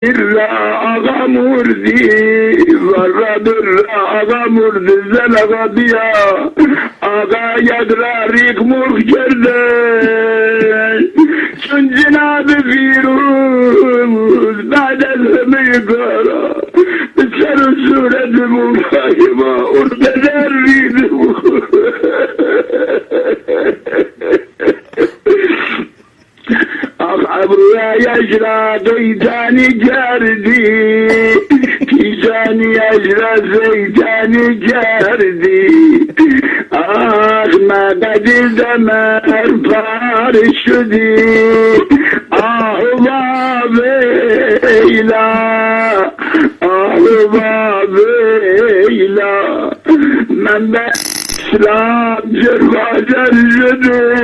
ağa murdi varradır ağa murdi zelaga diya ağa yadrarik muhkerde çün cenab-ı firuz ba'del kara ser suret-i mufahima urde derridi أبرويا يجرى زيتاني جاردي كيساني يجرى زيتاني جاردي ما قد الدمر فارشدي بابيلا بابيلا من بأسلام جرفة الجدي